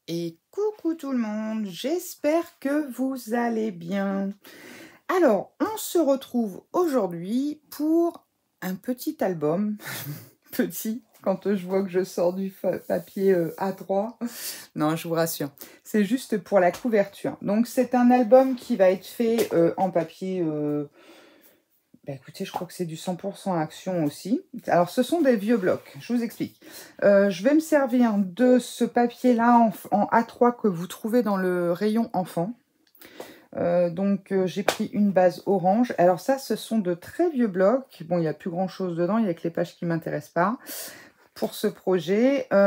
Et coucou tout le monde, j'espère que vous allez bien. Alors, on se retrouve aujourd'hui pour un petit album. Petit, quand je vois que je sors du papier A3. Non, je vous rassure, c'est juste pour la couverture. Donc, c'est un album qui va être fait en papier... bah écoutez, je crois que c'est du 100% action aussi. Alors, ce sont des vieux blocs. Je vous explique. Je vais me servir de ce papier-là en A3 que vous trouvez dans le rayon enfant. J'ai pris une base orange. Alors ça, ce sont de très vieux blocs. Bon, il n'y a plus grand-chose dedans. Il n'y a que les pages qui ne m'intéressent pas pour ce projet. Ça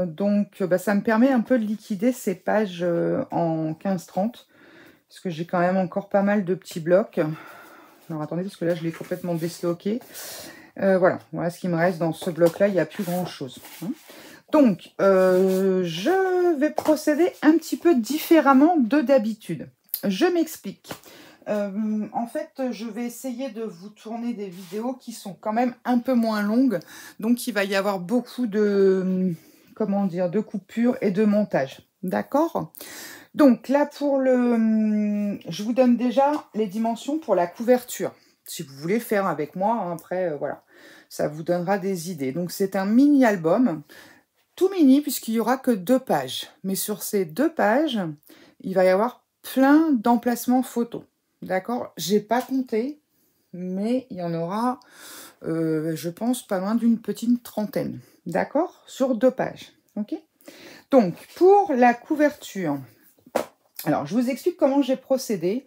me permet un peu de liquider ces pages en 15-30. Parce que j'ai quand même encore pas mal de petits blocs. Alors attendez, parce que là, je l'ai complètement désloqué. Voilà ce qui me reste dans ce bloc-là. Il n'y a plus grand-chose. Donc, je vais procéder un petit peu différemment de d'habitude. Je m'explique. En fait, je vais essayer de vous tourner des vidéos qui sont quand même un peu moins longues. Donc, il va y avoir beaucoup de, comment dire, de coupures et de montage. D'accord ? Donc là, je vous donne déjà les dimensions pour la couverture. Si vous voulez faire avec moi, hein, après, voilà, ça vous donnera des idées. Donc c'est un mini-album, tout mini, puisqu'il n'y aura que 2 pages. Mais sur ces 2 pages, il va y avoir plein d'emplacements photos. D'accord ? J'ai pas compté, mais il y en aura, je pense, pas loin d'une petite trentaine. D'accord ? Sur 2 pages. Ok ? Donc, pour la couverture... Alors, je vous explique comment j'ai procédé.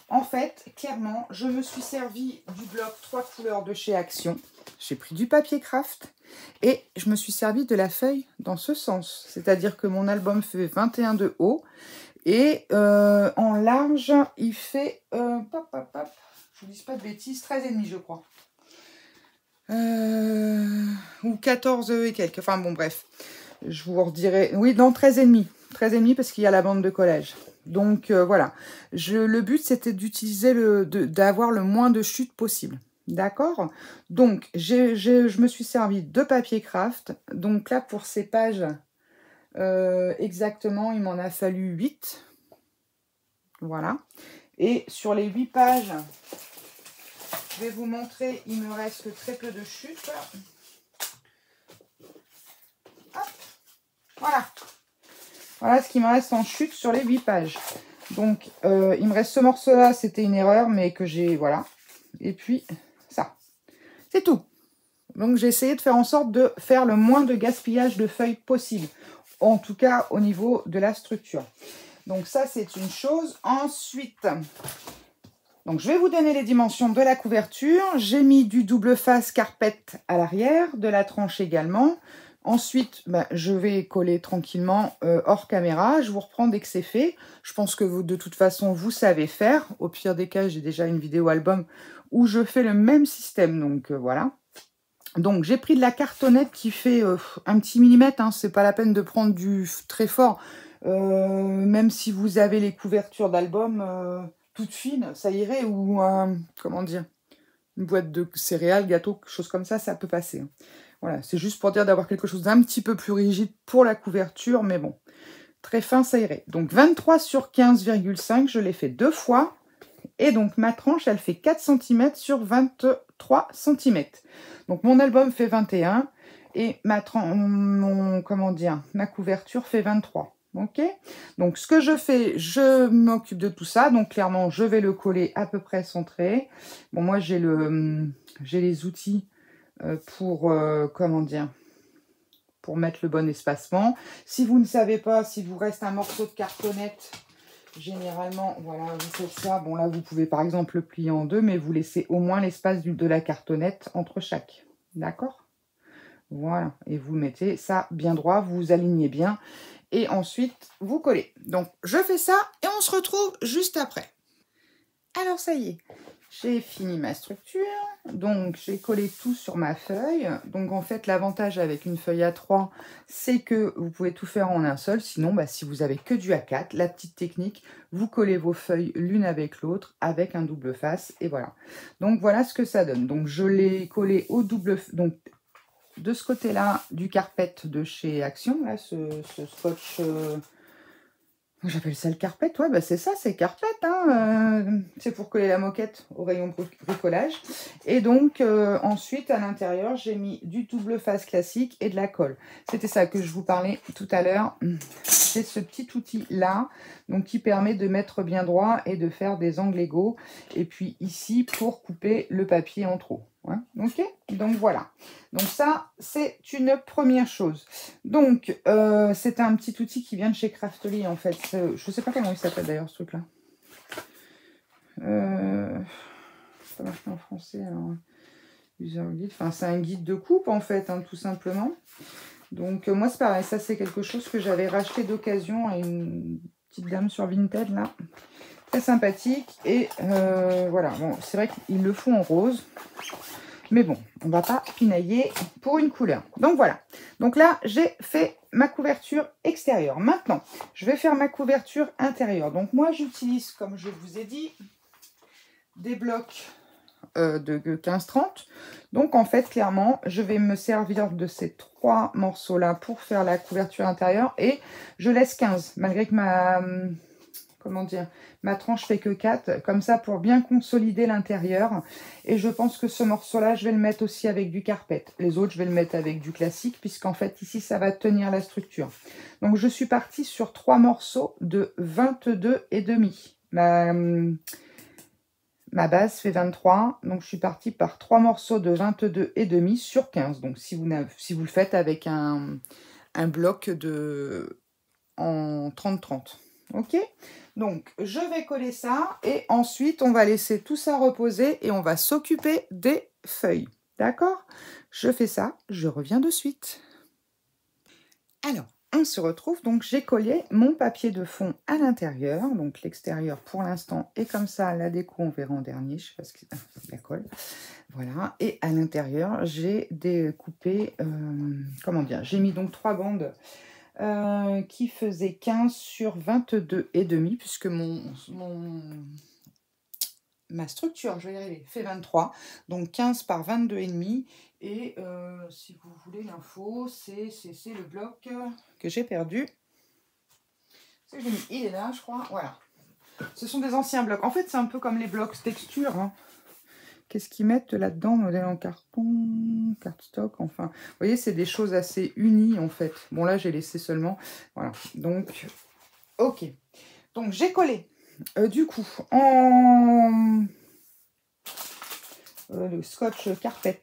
En fait, clairement, je me suis servi du bloc 3 couleurs de chez Action. J'ai pris du papier craft et je me suis servi de la feuille dans ce sens. C'est-à-dire que mon album fait 21 de haut et en large, il fait, je ne vous dis pas de bêtises, 13,5 je crois. Ou 14 et quelques. Enfin bon, bref. Je vous redirai. Oui, non, 13,5. 13,5 parce qu'il y a la bande de collège. Donc voilà. Le but, c'était d'utiliser d'avoir le moins de chutes possible. D'accord ? Donc, je me suis servi de papier craft. Donc là, pour ces pages, exactement, il m'en a fallu 8. Voilà. Et sur les 8 pages, je vais vous montrer, il me reste que très peu de chutes. Hop. Voilà. Voilà ce qui me reste en chute sur les 8 pages. Donc, il me reste ce morceau-là, c'était une erreur, mais que j'ai... Voilà. Et puis, ça. C'est tout. Donc, j'ai essayé de faire en sorte de faire le moins de gaspillage de feuilles possible. En tout cas, au niveau de la structure. Donc, ça, c'est une chose. Ensuite, donc, je vais vous donner les dimensions de la couverture. J'ai mis du double face carpette à l'arrière, de la tranche également. Ensuite, je vais coller tranquillement hors caméra. Je vous reprends dès que c'est fait. Je pense que vous, de toute façon, vous savez faire. Au pire des cas, j'ai déjà une vidéo album où je fais le même système. Donc, voilà. Donc, j'ai pris de la cartonnette qui fait un petit millimètre. Hein. C'est pas la peine de prendre du très fort. Même si vous avez les couvertures d'album toutes fines, ça irait. Ou comment dire, une boîte de céréales, gâteau, quelque chose comme ça peut passer. Hein. Voilà, c'est juste pour dire d'avoir quelque chose d'un petit peu plus rigide pour la couverture, mais bon, très fin, ça irait. Donc 23 sur 15,5, je l'ai fait 2 fois. Et donc ma tranche, elle fait 4 cm sur 23 cm. Donc mon album fait 21 et ma couverture fait 23. Ok ? Donc ce que je fais, je m'occupe de tout ça. Donc clairement, je vais le coller à peu près centré. Bon, moi j'ai les outils pour pour mettre le bon espacement. Si vous ne savez pas, s'il vous reste un morceau de cartonnette, généralement, voilà, vous faites ça. Bon, là, vous pouvez par exemple le plier en deux, mais vous laissez au moins l'espace de la cartonnette entre chaque. D'accord ? Voilà. Et vous mettez ça bien droit, vous vous alignez bien. Et ensuite, vous collez. Donc, je fais ça et on se retrouve juste après. Alors, ça y est. J'ai fini ma structure, donc j'ai collé tout sur ma feuille. Donc en fait, l'avantage avec une feuille A3, c'est que vous pouvez tout faire en un seul. Sinon, si vous avez que du A4, la petite technique, vous collez vos feuilles l'une avec l'autre avec un double face et voilà. Donc voilà ce que ça donne. Donc je l'ai collé au double, donc de ce côté-là du carpet de chez Action, là, ce scotch... J'appelle ça le carpet, ouais, bah c'est ça, c'est carpet, hein, c'est pour coller la moquette au rayon bricolage. Et donc, ensuite, à l'intérieur, j'ai mis du double face classique et de la colle. C'était ça que je vous parlais tout à l'heure. C'est ce petit outil-là, donc qui permet de mettre bien droit et de faire des angles égaux. Et puis ici, pour couper le papier en trop. Hein, ok, donc voilà. Donc ça, c'est une première chose. Donc, c'est un petit outil qui vient de chez Craftly, en fait. Je ne sais pas comment il s'appelle d'ailleurs, ce truc-là. Ça marche en français, alors. User guide. Enfin, c'est un guide de coupe, en fait, hein, tout simplement. Donc, moi, c'est pareil. Ça, c'est quelque chose que j'avais racheté d'occasion à une petite dame sur Vinted, là. Très sympathique. Et voilà. Bon, c'est vrai qu'ils le font en rose. Mais bon, on ne va pas pinailler pour une couleur. Donc voilà. Donc là, j'ai fait ma couverture extérieure. Maintenant, je vais faire ma couverture intérieure. Donc moi, j'utilise, comme je vous ai dit, des blocs de 15-30. Donc en fait, clairement, je vais me servir de ces 3 morceaux-là pour faire la couverture intérieure. Et je laisse 15, malgré que ma tranche fait que 4, comme ça pour bien consolider l'intérieur. Et je pense que ce morceau-là, je vais le mettre aussi avec du carpet. Les autres, je vais le mettre avec du classique, puisqu'en fait, ici, ça va tenir la structure. Donc, je suis partie sur 3 morceaux de 22,5. Ma base fait 23, donc je suis partie par 3 morceaux de 22,5 sur 15. Donc, si vous le faites avec un bloc en 30-30. Ok, donc je vais coller ça et ensuite on va laisser tout ça reposer et on va s'occuper des feuilles. D'accord? Je fais ça, je reviens de suite. Alors, on se retrouve, donc j'ai collé mon papier de fond à l'intérieur, donc l'extérieur pour l'instant est comme ça, la déco on verra en dernier, je sais pas ce que c'est, la colle. Voilà, et à l'intérieur j'ai découpé, comment dire, j'ai mis donc 3 bandes qui faisait 15 sur 22,5 puisque ma structure, je vais y arriver, fait 23, donc 15 par 22,5 et si vous voulez l'info, c'est le bloc que j'ai perdu. Il est là, je crois, voilà. Ce sont des anciens blocs. En fait, c'est un peu comme les blocs texture, hein. Qu'est-ce qu'ils mettent là-dedans? Modèle en carton, cardstock, enfin. Vous voyez, c'est des choses assez unies, en fait. Bon, là, j'ai laissé seulement. Voilà. Donc, ok. Donc, j'ai collé, du coup, en le scotch carpet.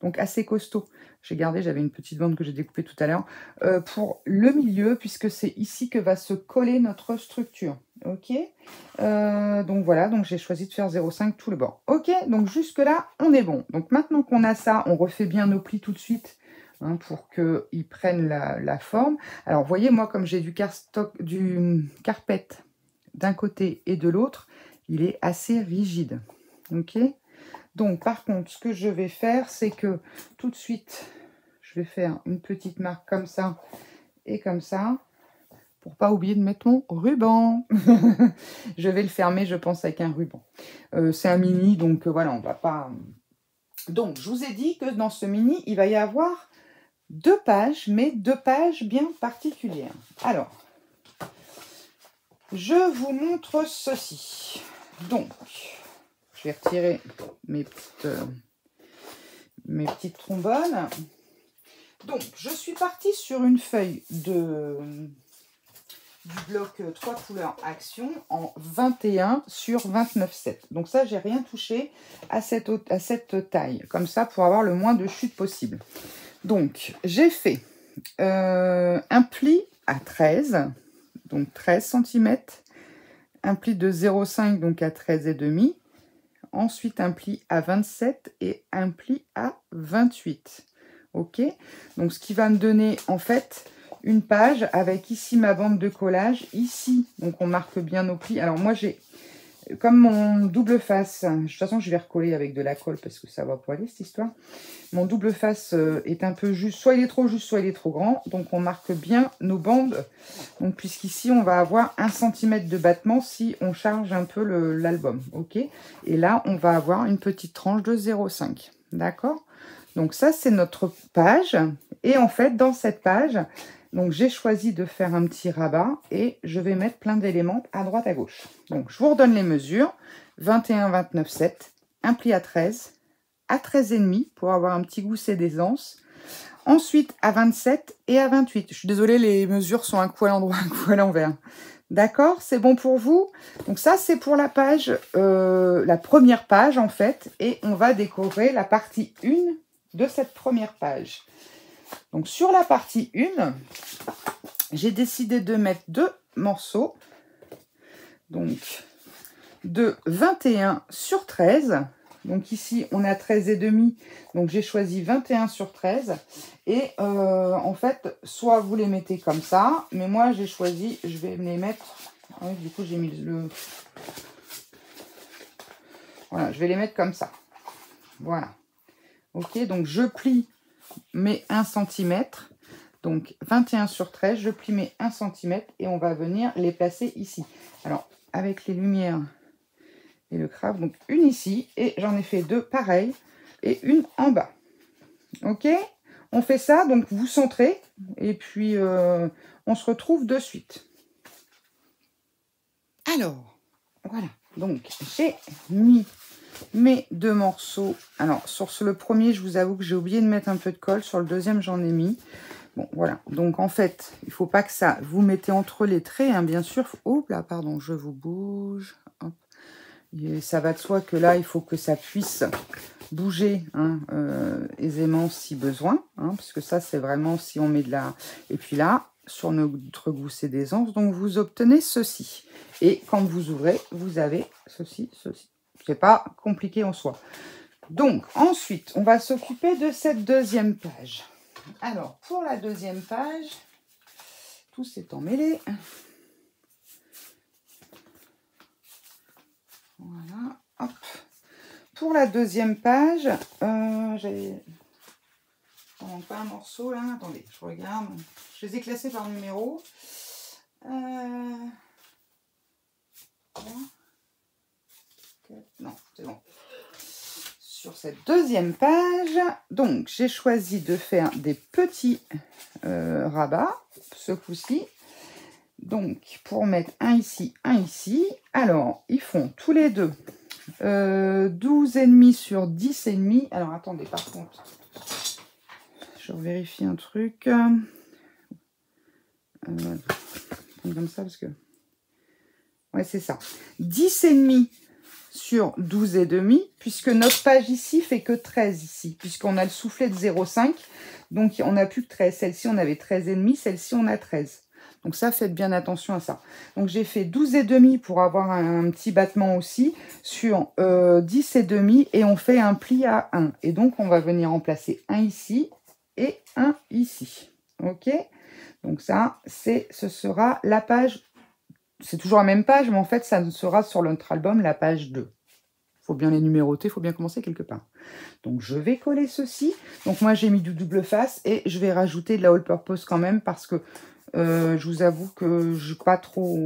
Donc, assez costaud. J'ai gardé, j'avais une petite bande que j'ai découpée tout à l'heure. Pour le milieu, puisque c'est ici que va se coller notre structure. Ok, donc voilà, donc j'ai choisi de faire 0,5 tout le bord. Ok, donc jusque là on est bon. Donc maintenant qu'on a ça, on refait bien nos plis tout de suite, hein, pour qu'ils prennent la forme. Alors vous voyez, moi comme j'ai du carpet d'un côté et de l'autre, il est assez rigide. Ok, donc par contre ce que je vais faire, c'est que tout de suite je vais faire une petite marque comme ça et comme ça, pour pas oublier de mettre mon ruban. Je vais le fermer, je pense, avec un ruban. C'est un mini, donc voilà, on va pas... Donc, je vous ai dit que dans ce mini, il va y avoir 2 pages, mais 2 pages bien particulières. Alors, je vous montre ceci. Donc, je vais retirer mes petites trombones. Donc, je suis partie sur une feuille du bloc 3 couleurs Action en 21 sur 29,7. Donc ça, j'ai rien touché à cette taille, comme ça, pour avoir le moins de chute possible. Donc, j'ai fait un pli à 13, donc 13 cm, un pli de 0,5, donc à 13,5, ensuite un pli à 27 et un pli à 28. Ok, donc ce qui va me donner, en fait, une page avec ici ma bande de collage, ici, donc on marque bien nos plis. Alors moi j'ai, comme mon double face, de toute façon je vais recoller avec de la colle parce que ça va pas aller cette histoire. Mon double face est un peu juste, soit il est trop juste, soit il est trop grand, donc on marque bien nos bandes. Donc puisqu'ici on va avoir 1 cm de battement si on charge un peu l'album, ok. Et là on va avoir une petite tranche de 0,5, d'accord. Donc ça, c'est notre page. Et en fait, dans cette page, donc j'ai choisi de faire un petit rabat et je vais mettre plein d'éléments à droite, à gauche. Donc je vous redonne les mesures. 21, 29, 7, un pli à 13,5 pour avoir un petit gousset d'aisance. Ensuite, à 27 et à 28. Je suis désolée, les mesures sont un coup à l'endroit, un coup à l'envers. D'accord, c'est bon pour vous? Donc ça, c'est pour la page, la première page en fait. Et on va décorer la partie 1 de cette première page. Donc sur la partie 1, j'ai décidé de mettre 2 morceaux. Donc de 21 sur 13. Donc ici, on a 13,5. Donc j'ai choisi 21 sur 13. Et en fait, soit vous les mettez comme ça. Mais moi, j'ai choisi, je vais les mettre... Oui, du coup, j'ai mis le... Voilà, je vais les mettre comme ça. Voilà. Ok, donc je plie mes 1 cm. Donc 21 sur 13, je plie mes 1 cm. Et on va venir les placer ici. Alors, avec les lumières... et le craft, donc une ici, et j'en ai fait 2 pareilles, et une en bas. Ok, on fait ça, donc vous centrez, et puis on se retrouve de suite. Alors, voilà, donc j'ai mis mes 2 morceaux. Alors, sur le premier, je vous avoue que j'ai oublié de mettre un peu de colle, sur le deuxième, j'en ai mis. Bon, voilà, donc en fait, il ne faut pas que ça, vous mettez entre les traits, hein, bien sûr. Oh là, pardon, je vous bouge, hop. Et ça va de soi que là, il faut que ça puisse bouger hein, aisément si besoin. Hein, parce que ça, c'est vraiment si on met de la... Et puis là, sur notre gousset d'aisance, donc vous obtenez ceci. Et quand vous ouvrez, vous avez ceci, ceci. C'est pas compliqué en soi. Donc, ensuite, on va s'occuper de cette deuxième page. Alors, pour la deuxième page, tout s'est emmêlé. Voilà, hop. Pour la deuxième page, j'ai... Il manque pas un morceau là. Attendez, je regarde. Je les ai classés par numéro. Non, c'est bon. Sur cette deuxième page, donc j'ai choisi de faire des petits rabats, ce coup-ci. Donc, pour mettre un ici, un ici. Alors, ils font tous les deux 12,5 sur 10,5. Alors, attendez, par contre, je vérifie un truc. Comme ça, parce que... Ouais, c'est ça. 10,5 sur 12,5, puisque notre page ici fait que 13 ici, puisqu'on a le soufflet de 0,5. Donc, on n'a plus que 13. Celle-ci, on avait 13,5. Celle-ci, on a 13. Donc ça, faites bien attention à ça. Donc j'ai fait 12,5 pour avoir un petit battement aussi sur 10,5 et on fait un pli à 1. Et donc on va venir en placer un ici et un ici. Ok? Donc ça, ce sera la page, c'est toujours la même page, mais en fait ça sera sur notre album la page 2. Il faut bien les numéroter, il faut bien commencer quelque part. Donc je vais coller ceci. Donc moi j'ai mis du double face et je vais rajouter de la all purpose quand même parce que je vous avoue que je n'ai pas trop...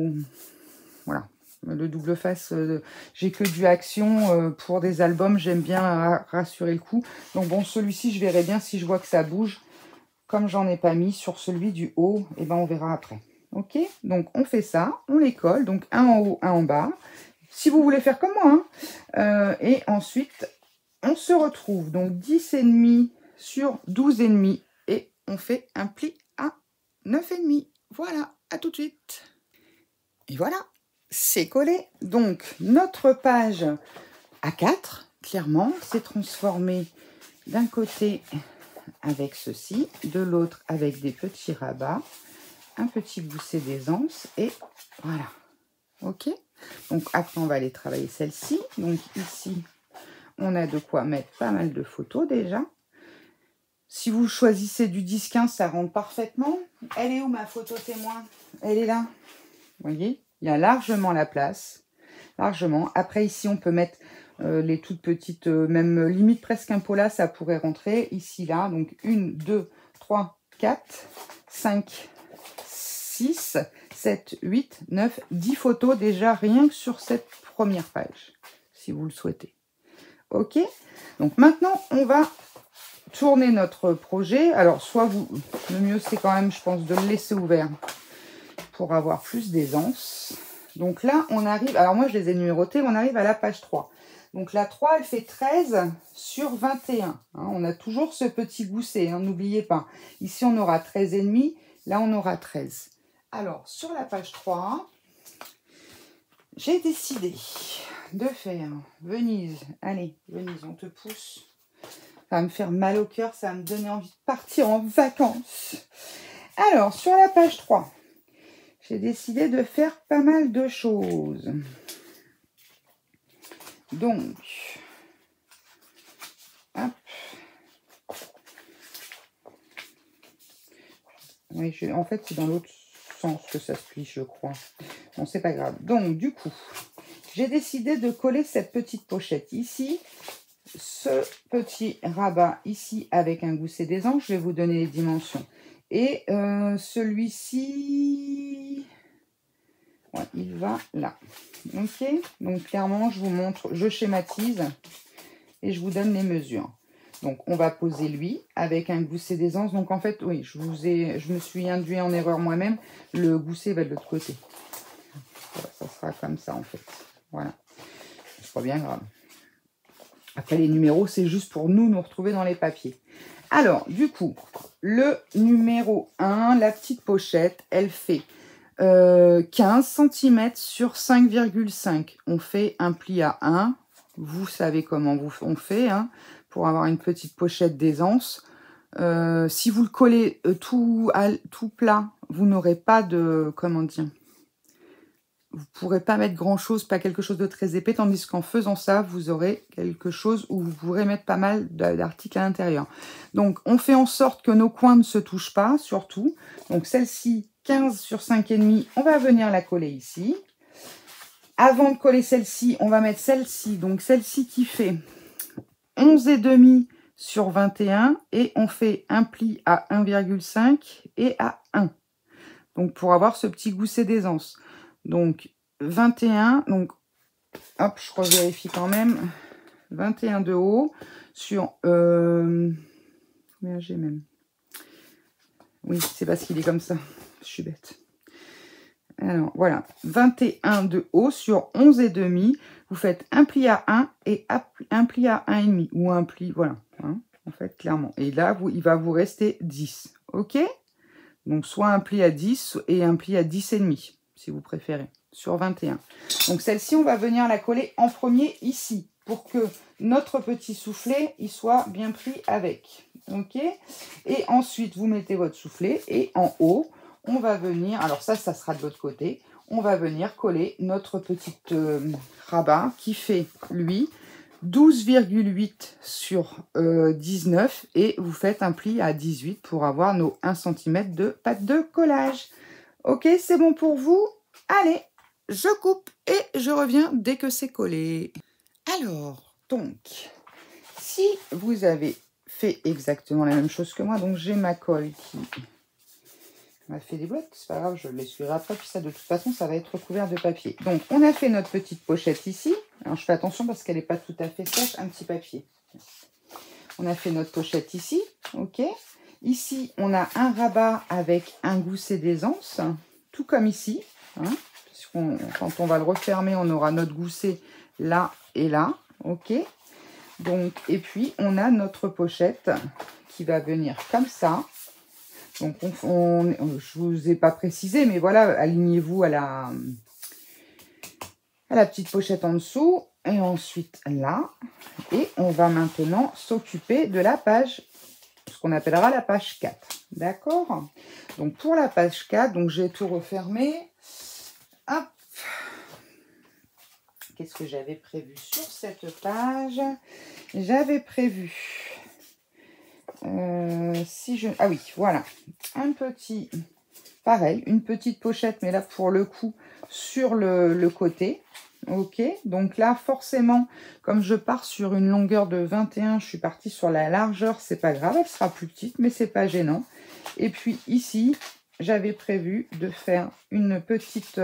Voilà. Le double face, j'ai que du action. Pour des albums, j'aime bien rassurer le coup. Donc bon, celui-ci, je verrai bien si je vois que ça bouge. Comme j'en ai pas mis sur celui du haut, et ben on verra après. Ok? Donc on fait ça, on les colle. Donc un en haut, un en bas. Si vous voulez faire comme moi. Hein. Et ensuite, on se retrouve. Donc 10,5 sur 12,5. Et on fait un pli à 9,5. Voilà, à tout de suite. Et voilà, c'est collé. Donc, notre page A4, clairement, s'est transformée d'un côté avec ceci, de l'autre avec des petits rabats, un petit gousset d'aisance, et voilà. Ok? Donc, après, on va aller travailler celle-ci. Donc, ici, on a de quoi mettre pas mal de photos déjà. Si vous choisissez du 10-15, ça rentre parfaitement. Elle est où ma photo témoin? Elle est là. Vous voyez, il y a largement la place. Largement. Après, ici, on peut mettre les toutes petites, même limite presque un pola, ça pourrait rentrer. Ici, là. Donc, 1, 2, 3, 4, 5, 6, 7, 8, 9, 10 photos déjà rien que sur cette première page, si vous le souhaitez. Ok? Donc, maintenant, on va tourner notre projet. Alors, soit le mieux, c'est quand même, je pense, de le laisser ouvert pour avoir plus d'aisance. Donc là, on arrive... Alors, moi, je les ai numérotés. On arrive à la page 3. Donc, la 3, elle fait 13 sur 21. Hein, on a toujours ce petit gousset, hein, n'oubliez pas. Ici, on aura 13,5. Là, on aura 13. Alors, sur la page 3, j'ai décidé de faire Venise. Allez, Venise, on te pousse. Ça va me faire mal au cœur, ça va me donner envie de partir en vacances. Alors, sur la page 3, j'ai décidé de faire pas mal de choses. Donc, hop. Oui, en fait, c'est dans l'autre sens que ça se plie, je crois. Bon, c'est pas grave. Donc, du coup, j'ai décidé de coller cette petite pochette ici. Ce petit rabat ici avec un gousset d'aisance. Je vais vous donner les dimensions. Et celui-ci, ouais, il va là. Ok, donc clairement, je vous montre, je schématise et je vous donne les mesures. Donc, on va poser lui avec un gousset d'aisance. Donc, en fait, oui, je me suis induit en erreur moi-même. Le gousset va de l'autre côté. Voilà, ça sera comme ça, en fait. Voilà. C'est pas bien grave. Après, les numéros, c'est juste pour nous retrouver dans les papiers. Alors, du coup, le numéro 1, la petite pochette, elle fait 15 cm sur 5,5. On fait un pli à 1. Vous savez comment on fait, hein, pour avoir une petite pochette d'aisance. Si vous le collez tout plat, vous n'aurez pas de... Comment dire? Vous ne pourrez pas mettre grand-chose, pas quelque chose de très épais, tandis qu'en faisant ça, vous aurez quelque chose où vous pourrez mettre pas mal d'articles à l'intérieur. Donc, on fait en sorte que nos coins ne se touchent pas, surtout. Donc, celle-ci, 15 sur 5,5, on va venir la coller ici. Avant de coller celle-ci, on va mettre celle-ci. Donc, celle-ci qui fait 11,5 sur 21. Et on fait un pli à 1,5 et à 1. Donc, pour avoir ce petit gousset d'aisance. Donc, 21. Donc, hop, je revérifie quand même. 21 de haut sur... combien j'ai même? Oui, c'est parce qu'il est comme ça. Je suis bête. Alors, voilà. 21 de haut sur 11,5. Vous faites un pli à 1 et un pli à 1,5. Ou un pli, voilà. Hein, en fait, clairement. Et là, il va vous rester 10. OK? Donc, soit un pli à 10 et un pli à 10,5, si vous préférez, sur 21. Donc, celle-ci, on va venir la coller en premier ici, pour que notre petit soufflet, il soit bien pris avec. OK? Et ensuite, vous mettez votre soufflet et en haut, on va venir, alors ça sera de l'autre côté, on va venir coller notre petit rabat qui fait, lui, 12,8 sur 19 et vous faites un pli à 18 pour avoir nos 1 cm de pâte de collage. Ok, c'est bon pour vous? Allez, je coupe et je reviens dès que c'est collé. Alors, donc, si vous avez fait exactement la même chose que moi, donc j'ai ma colle qui m'a fait des blocs, c'est pas grave, je l'essuierai après, puis ça de toute façon ça va être recouvert de papier. Donc on a fait notre petite pochette ici, alors je fais attention parce qu'elle n'est pas tout à fait sèche, un petit papier. On a fait notre pochette ici, ok. Ici on a un rabat avec un gousset d'aisance, tout comme ici, hein, quand on va le refermer on aura notre gousset là et là, ok. Donc et puis on a notre pochette qui va venir comme ça. Donc, je ne vous ai pas précisé, mais voilà, alignez-vous à la petite pochette en dessous. Et ensuite, là. Et on va maintenant s'occuper de la page, ce qu'on appellera la page 4. D'accord? Donc, pour la page 4, donc j'ai tout refermé. Hop. Qu'est-ce que j'avais prévu sur cette page? J'avais prévu... ah oui, voilà, un petit, pareil, une petite pochette, mais là pour le coup sur le côté, ok. Donc là forcément, comme je pars sur une longueur de 21, je suis partie sur la largeur, c'est pas grave, elle sera plus petite, mais c'est pas gênant. Et puis ici, j'avais prévu de faire une petite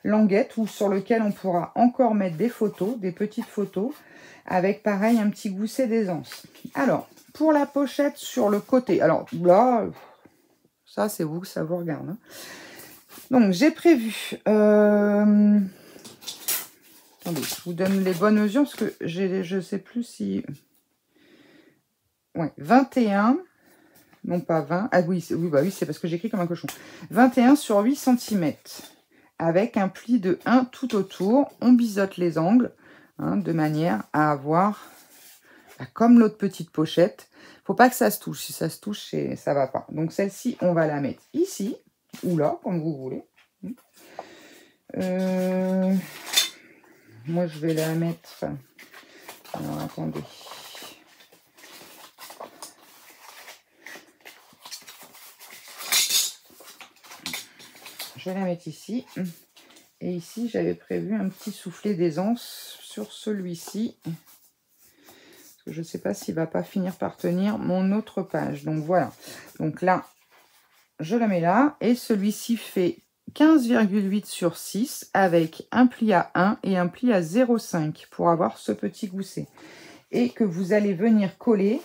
languette sur lequel on pourra encore mettre des photos, des petites photos, avec pareil un petit gousset d'aisance. Alors, pour la pochette sur le côté. Alors là, ça c'est vous, ça vous regarde. Hein. Donc j'ai prévu... Attendez, je vous donne les bonnes mesures parce que je ne sais plus si... Ouais, 21, non pas 20. Ah oui, bah oui, c'est parce que j'écris comme un cochon. 21 sur 8 cm. Avec un pli de 1 tout autour. On biseaute les angles hein, de manière à avoir, bah, comme l'autre petite pochette. Faut pas que ça se touche. Si ça se touche, ça va pas. Donc celle-ci, on va la mettre ici ou là, comme vous voulez. Moi, je vais la mettre... Alors, attendez. Je vais la mettre ici. Et ici, j'avais prévu un petit soufflet d'aisance sur celui-ci. Parce que je ne sais pas s'il ne va pas finir par tenir mon autre page. Donc, voilà. Donc là, je le mets là. Et celui-ci fait 15,8 sur 6 avec un pli à 1 et un pli à 0,5 pour avoir ce petit gousset. Et que vous allez venir coller...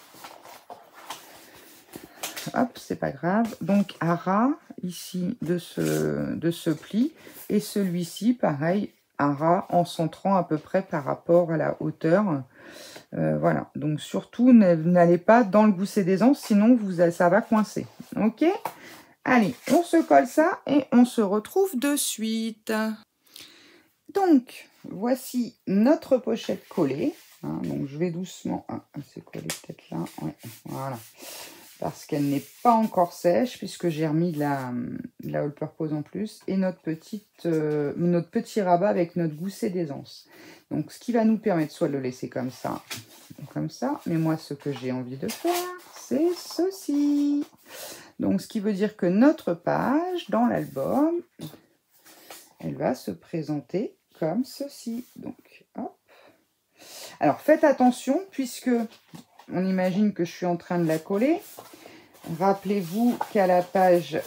Hop, c'est pas grave. Donc, à ras, ici, de ce pli. Et celui-ci, pareil, à ras, en centrant à peu près par rapport à la hauteur. Voilà. Donc, surtout, n'allez pas dans le gousset d'aisance, sinon, ça va coincer. OK? Allez, on se colle ça et on se retrouve de suite. Donc, voici notre pochette collée. Hein, donc, je vais doucement... Ah, c'est collé peut-être là. Ouais, voilà. Parce qu'elle n'est pas encore sèche, puisque j'ai remis de la All Purpose en plus, et notre petit rabat avec notre gousset d'aisance. Donc, ce qui va nous permettre soit de le laisser comme ça, mais moi, ce que j'ai envie de faire, c'est ceci. Donc, ce qui veut dire que notre page, dans l'album, elle va se présenter comme ceci. Donc, hop. Alors, faites attention, puisque... On imagine que je suis en train de la coller. Rappelez-vous qu'à la page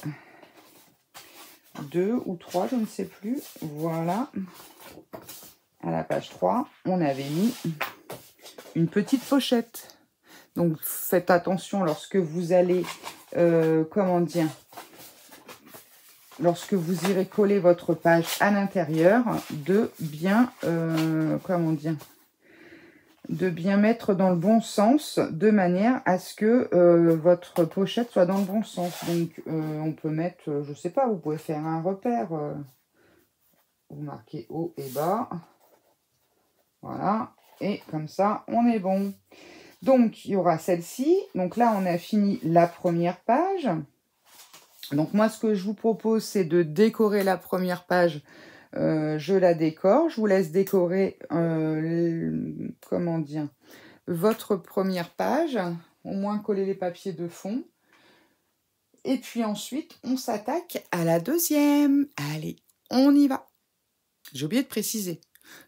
2 ou 3, je ne sais plus. Voilà. À la page 3, on avait mis une petite pochette. Donc, faites attention lorsque vous allez, lorsque vous irez coller votre page à l'intérieur, de bien, de bien mettre dans le bon sens, de manière à ce que votre pochette soit dans le bon sens. Donc, on peut mettre, je sais pas, vous pouvez faire un repère. Vous marquez haut et bas. Voilà. Et comme ça, on est bon. Donc, il y aura celle-ci. Donc là, on a fini la première page. Donc, moi, ce que je vous propose, c'est de décorer la première page. Je la décore, je vous laisse décorer, votre première page, au moins coller les papiers de fond. Et puis ensuite, on s'attaque à la deuxième. Allez, on y va. J'ai oublié de préciser,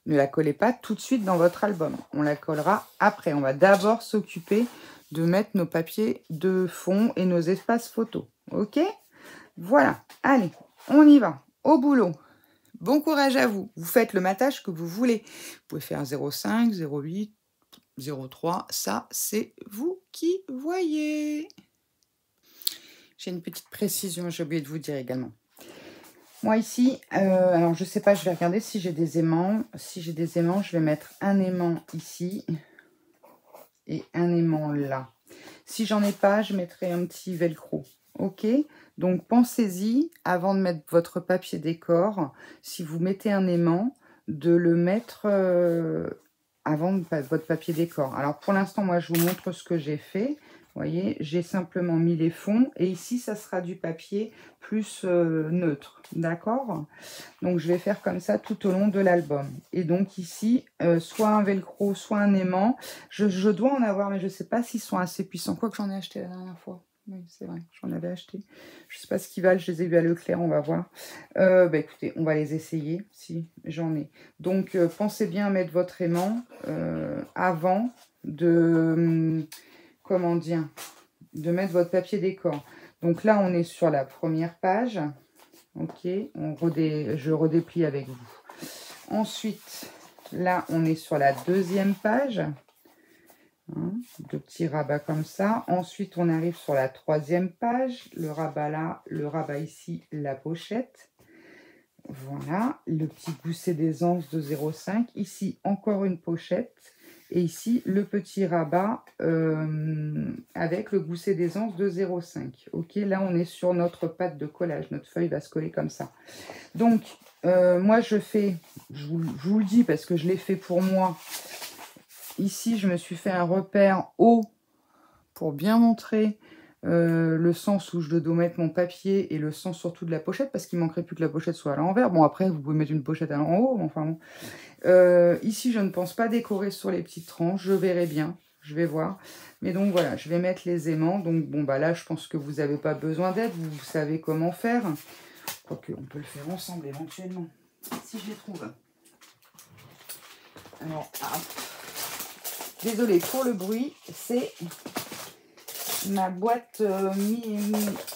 ne la collez pas tout de suite dans votre album. On la collera après. On va d'abord s'occuper de mettre nos papiers de fond et nos espaces photos. OK? Voilà, allez, on y va, au boulot. Bon courage à vous. Vous faites le matage que vous voulez. Vous pouvez faire 0,5, 0,8, 0,3. Ça, c'est vous qui voyez. J'ai une petite précision, j'ai oublié de vous dire également. Moi ici, alors je sais pas, je vais regarder si j'ai des aimants. Si j'ai des aimants, je vais mettre un aimant ici et un aimant là. Si j'en ai pas, je mettrai un petit velcro. OK? Donc, pensez-y, avant de mettre votre papier décor, si vous mettez un aimant, de le mettre avant votre papier décor. Alors, pour l'instant, moi, je vous montre ce que j'ai fait. Vous voyez, j'ai simplement mis les fonds. Et ici, ça sera du papier plus neutre. D'accord? Donc, je vais faire comme ça tout au long de l'album. Et donc, ici, soit un velcro, soit un aimant. Je dois en avoir, mais je ne sais pas s'ils sont assez puissants. Quoi que j'en ai acheté la dernière fois. Oui, c'est vrai, j'en avais acheté. Je ne sais pas ce qu'ils valent, je les ai vus à Leclerc, on va voir. Écoutez, on va les essayer, si j'en ai. Donc, pensez bien à mettre votre aimant avant de, de mettre votre papier décor. Donc là, on est sur la première page. OK, je redéplie avec vous. Ensuite, là, on est sur la deuxième page. Hein, 2 petits rabats comme ça. Ensuite, on arrive sur la 3e page. Le rabat là, le rabat ici, la pochette. Voilà, le petit gousset d'aisance de 0,5. Ici, encore une pochette. Et ici, le petit rabat avec le gousset d'aisance de 0,5. Ok, là, on est sur notre pâte de collage. Notre feuille va se coller comme ça. Donc, moi, je fais, je vous le dis parce que je l'ai fait pour moi. Ici, je me suis fait un repère haut pour bien montrer le sens où je dois mettre mon papier et le sens surtout de la pochette, parce qu'il ne manquerait plus que la pochette soit à l'envers. Bon, après, vous pouvez mettre une pochette en haut, enfin bon. Ici, je ne pense pas décorer sur les petites tranches, je verrai bien, je vais voir. Mais donc voilà, je vais mettre les aimants. Donc bon, bah là, je pense que vous n'avez pas besoin d'aide, vous savez comment faire. Quoique, on peut le faire ensemble éventuellement, si je les trouve. Alors, désolée pour le bruit, c'est ma boîte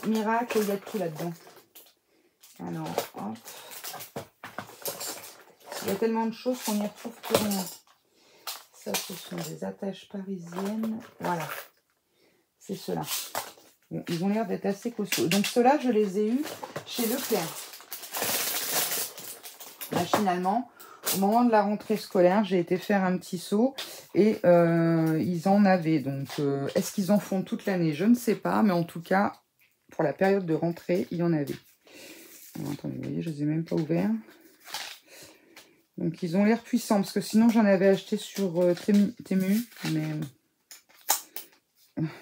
miracle, il y a tout là-dedans. Alors, hop. Il y a tellement de choses qu'on n'y retrouve plus rien. Ça, ce sont des attaches parisiennes. Voilà. C'est ceux-là. Bon, ils ont l'air d'être assez costauds. Donc, ceux-là, je les ai eus chez Leclerc. Machinalement, au moment de la rentrée scolaire, j'ai été faire un petit saut et ils en avaient. Donc, est-ce qu'ils en font toute l'année? Je ne sais pas, mais en tout cas, pour la période de rentrée, il y en avait. Alors, attendez, vous voyez, je ne les ai même pas ouverts. Donc, ils ont l'air puissants, parce que sinon, j'en avais acheté sur Temu, mais...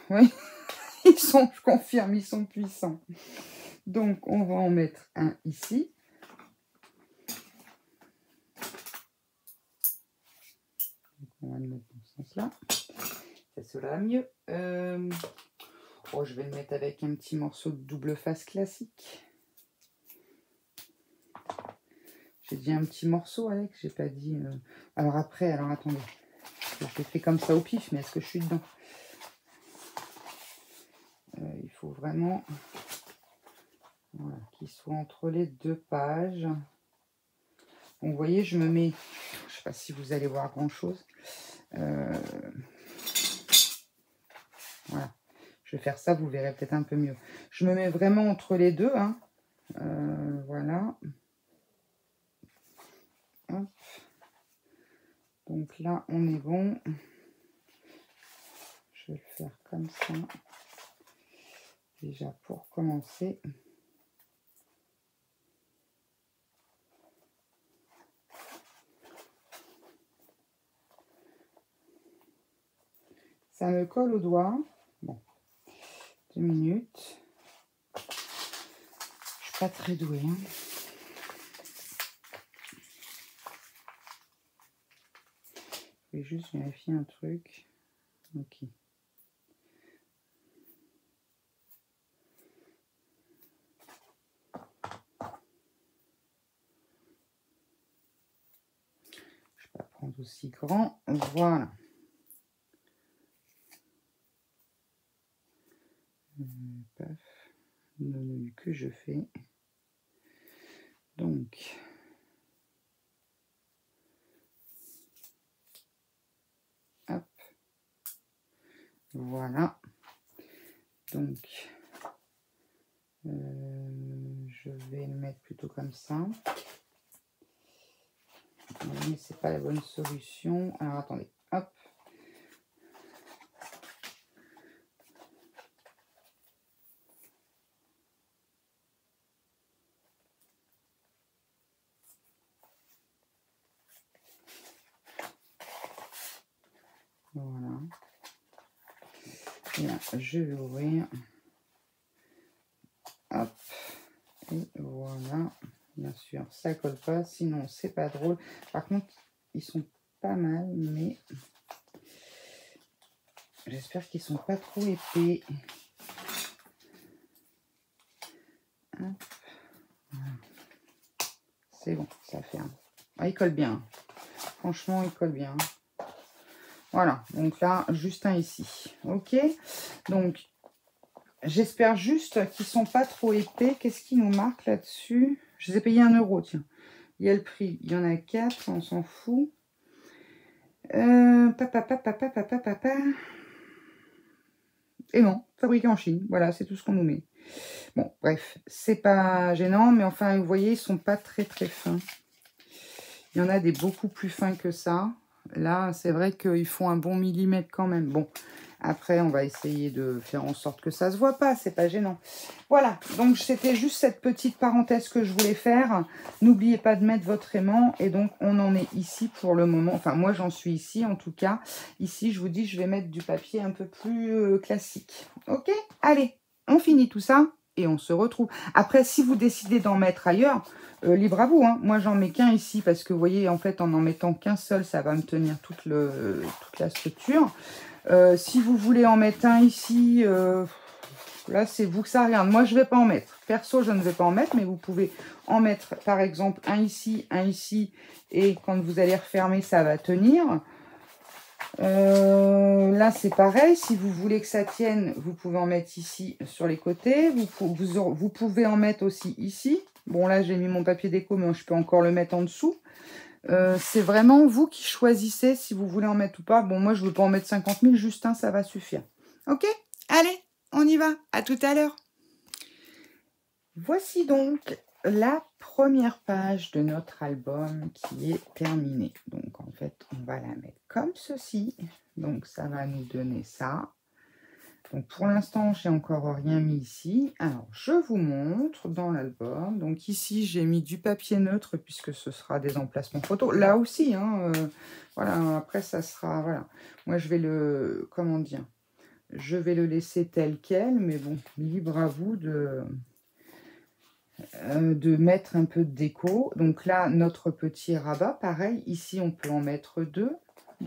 oui, ils sont, je confirme, ils sont puissants. Donc, on va en mettre un ici. Donc, on va le mettre dans ce sens-là. C'est cela mieux. Oh, je vais le mettre avec un petit morceau de double face classique. J'ai dit un petit morceau, Alex, j'ai pas dit... Alors après, alors attendez. Je l'ai fait comme ça au pif, mais est-ce que je suis dedans? Il faut vraiment voilà, qu'il soit entre les 2 pages. Donc, vous voyez, je me mets... Je sais pas si vous allez voir grand-chose. Voilà. Je vais faire ça, vous verrez peut-être un peu mieux. Je me mets vraiment entre les deux. Hein. Voilà. Hop. Donc là, on est bon. Je vais le faire comme ça. Déjà pour commencer. Ça me colle au doigt. Bon. 2 minutes. Je suis pas très douée. Hein. Je vais juste vérifier un truc. Ok. Je vais pas prendre aussi grand. Voilà. Paf. Le que je fais. Donc. Hop. Voilà. Donc. Je vais le mettre plutôt comme ça. Mais c'est pas la bonne solution. Alors attendez. Hop. Voilà. Et là, je vais ouvrir. Hop. Et voilà. Bien sûr, ça colle pas. Sinon, c'est pas drôle. Par contre, ils sont pas mal, mais j'espère qu'ils sont pas trop épais. Hop. Voilà. C'est bon, ça ferme. Ah, il colle bien. Franchement, il colle bien. Voilà, donc là, juste un ici. Ok, donc j'espère juste qu'ils sont pas trop épais. Qu'est-ce qui nous marque là-dessus? Je les ai payés 1 €, tiens. Il y a le prix. Il y en a 4, on s'en fout. Papa, papa, papa, papa, papa. Et non, fabriqué en Chine. Voilà, c'est tout ce qu'on nous met. Bon, bref, c'est pas gênant, mais enfin, vous voyez, ils sont pas très très fins. Il y en a des beaucoup plus fins que ça. Là, c'est vrai qu'ils font un bon millimètre quand même. Bon, après, on va essayer de faire en sorte que ça se voit pas. C'est pas gênant. Voilà, donc c'était juste cette petite parenthèse que je voulais faire. N'oubliez pas de mettre votre aimant. Et donc, on en est ici pour le moment. Enfin, moi, j'en suis ici, en tout cas. Ici, je vous dis, je vais mettre du papier un peu plus classique. Ok? Allez, on finit tout ça et on se retrouve. Après, si vous décidez d'en mettre ailleurs, libre à vous, hein. Moi, j'en mets qu'un ici parce que, vous voyez, en fait, en mettant qu'un seul, ça va me tenir toute la structure. Si vous voulez en mettre un ici, là, c'est vous que ça regarde. Moi, je ne vais pas en mettre. Perso, je ne vais pas en mettre, mais vous pouvez en mettre, par exemple, un ici, et quand vous allez refermer, ça va tenir. Là, c'est pareil. Si vous voulez que ça tienne, vous pouvez en mettre ici sur les côtés. Vous pouvez en mettre aussi ici. Bon, là, j'ai mis mon papier déco, mais je peux encore le mettre en dessous. C'est vraiment vous qui choisissez si vous voulez en mettre ou pas. Bon, moi, je ne veux pas en mettre 50 000, juste un, ça va suffire. Ok? Allez, on y va. À tout à l'heure. Voici donc la première page de notre album qui est terminée. Donc, en fait, on va la mettre comme ceci. Donc, ça va nous donner ça. Donc, pour l'instant, j'ai encore rien mis ici. Alors, je vous montre dans l'album. Donc, ici, j'ai mis du papier neutre puisque ce sera des emplacements photos. Là aussi, hein, voilà, après, ça sera, voilà. Moi, je vais le, comment dire, je vais le laisser tel quel, mais bon, libre à vous de mettre un peu de déco. Donc là, notre petit rabat, pareil, ici, on peut en mettre deux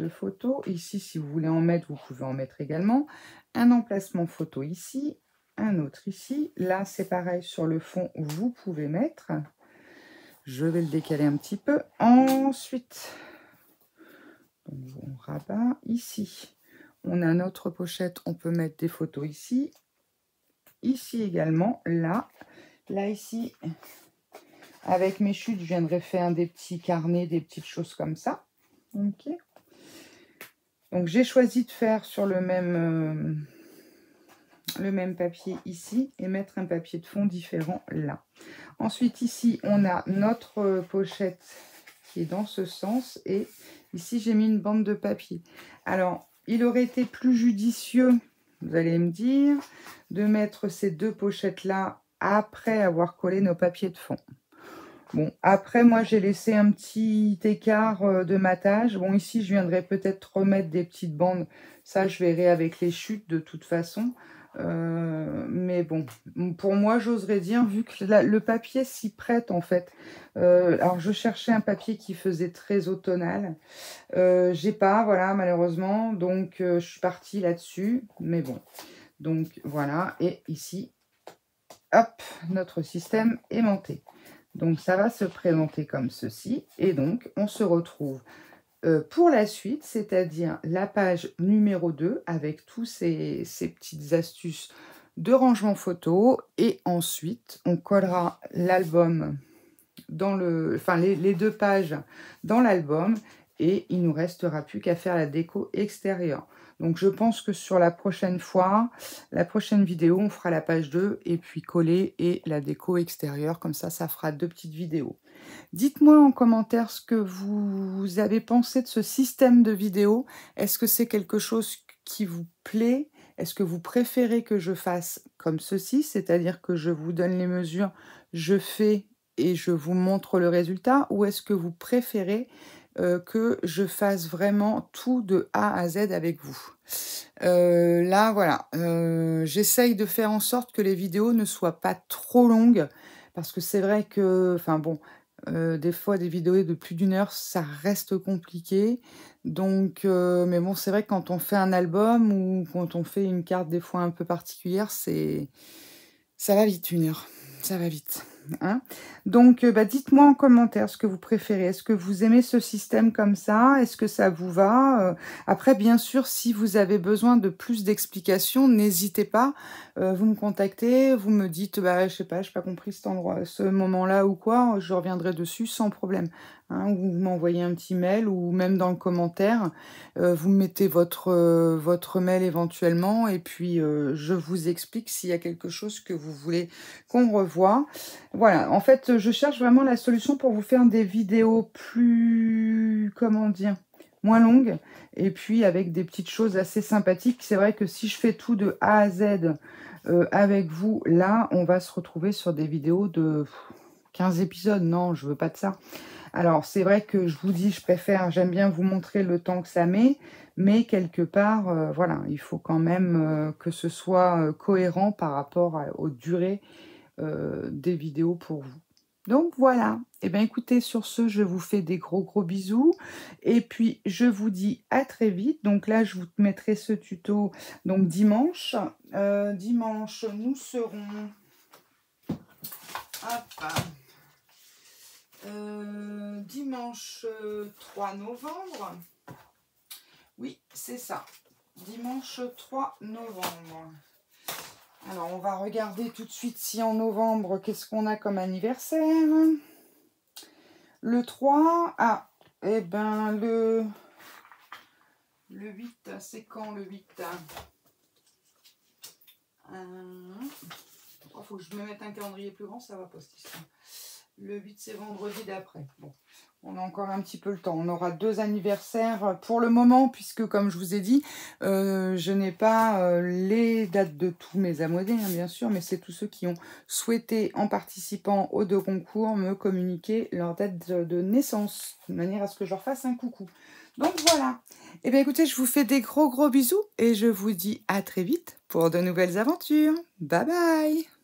photos. Ici, si vous voulez en mettre, vous pouvez en mettre également. Un emplacement photo ici, un autre ici. Là, c'est pareil, sur le fond, vous pouvez mettre. Je vais le décaler un petit peu. Ensuite, donc, on rabat ici. On a notre pochette, on peut mettre des photos ici. Ici également, là ici, avec mes chutes, je viendrai faire des petits carnets, des petites choses comme ça. Ok. Donc, j'ai choisi de faire sur le même papier ici et mettre un papier de fond différent là. Ensuite, ici, on a notre pochette qui est dans ce sens et ici, j'ai mis une bande de papier. Alors, il aurait été plus judicieux, vous allez me dire, de mettre ces deux pochettes-là après avoir collé nos papiers de fond. Bon, après, moi, j'ai laissé un petit écart de matage. Bon, ici, je viendrai peut-être remettre des petites bandes. Ça, je verrai avec les chutes de toute façon. Mais bon, pour moi, j'oserais dire, vu que le papier s'y prête, en fait. Alors, je cherchais un papier qui faisait très automnal. J'ai pas, voilà, malheureusement. Donc, je suis partie là-dessus. Mais bon, donc, voilà. Et ici, hop, notre système aimanté. Donc, ça va se présenter comme ceci. Et donc, on se retrouve pour la suite, c'est-à-dire la page numéro 2 avec tous ces petites astuces de rangement photo. Et ensuite, on collera l'album dans les deux pages dans l'album. Et il ne nous restera plus qu'à faire la déco extérieure. Donc, je pense que sur la prochaine fois, la prochaine vidéo, on fera la page 2 et puis coller et la déco extérieure. Comme ça, ça fera deux petites vidéos. Dites-moi en commentaire ce que vous avez pensé de ce système de vidéo. Est-ce que c'est quelque chose qui vous plaît? Est-ce que vous préférez que je fasse comme ceci? C'est-à-dire que je vous donne les mesures, je fais et je vous montre le résultat? Ou est-ce que vous préférez que je fasse vraiment tout de A à Z avec vous? Là, voilà. J'essaye de faire en sorte que les vidéos ne soient pas trop longues. Parce que c'est vrai que, enfin bon, des fois, des vidéos de plus d'1 heure, ça reste compliqué. Donc, mais bon, c'est vrai que quand on fait un album ou quand on fait une carte des fois un peu particulière, ça va vite 1 heure. Ça va vite. Hein. Donc, dites-moi en commentaire ce que vous préférez. Est-ce que vous aimez ce système comme ça? Est-ce que ça vous va? Après, bien sûr, si vous avez besoin de plus d'explications, n'hésitez pas. Vous me contactez, vous me dites, je sais pas, je n'ai pas compris cet endroit, ce moment-là ou quoi, je reviendrai dessus sans problème. Hein, ou vous m'envoyez un petit mail ou même dans le commentaire, vous mettez votre mail éventuellement et puis je vous explique s'il y a quelque chose que vous voulez qu'on revoie. Voilà, en fait, je cherche vraiment la solution pour vous faire des vidéos plus, comment dire, moins longues et puis avec des petites choses assez sympathiques. C'est vrai que si je fais tout de A à Z avec vous, là, on va se retrouver sur des vidéos de 15 épisodes. Non, je veux pas de ça. Alors, c'est vrai que je vous dis, j'aime bien vous montrer le temps que ça met, mais quelque part, voilà, il faut quand même que ce soit cohérent par rapport aux durées des vidéos pour vous. Donc voilà, et bien écoutez, sur ce, je vous fais des gros bisous, et puis je vous dis à très vite. Donc là, je vous mettrai ce tuto donc dimanche. Dimanche, nous serons... Hop, dimanche 3 novembre. Oui, c'est ça. Dimanche 3 novembre. Alors, on va regarder tout de suite si en novembre, qu'est-ce qu'on a comme anniversaire. Le 3, eh ben, le 8, c'est quand le 8? Il faut que je me mette un calendrier plus grand, ça va pas cette histoire. Le 8, c'est vendredi d'après. Bon, on a encore un petit peu le temps. On aura 2 anniversaires pour le moment, puisque, comme je vous ai dit, je n'ai pas les dates de tous mes abonnés, hein, bien sûr, mais c'est tous ceux qui ont souhaité, en participant aux 2 concours, me communiquer leur date de naissance, de manière à ce que je leur fasse un coucou. Donc voilà. Eh bien, écoutez, je vous fais des gros bisous et je vous dis à très vite pour de nouvelles aventures. Bye bye!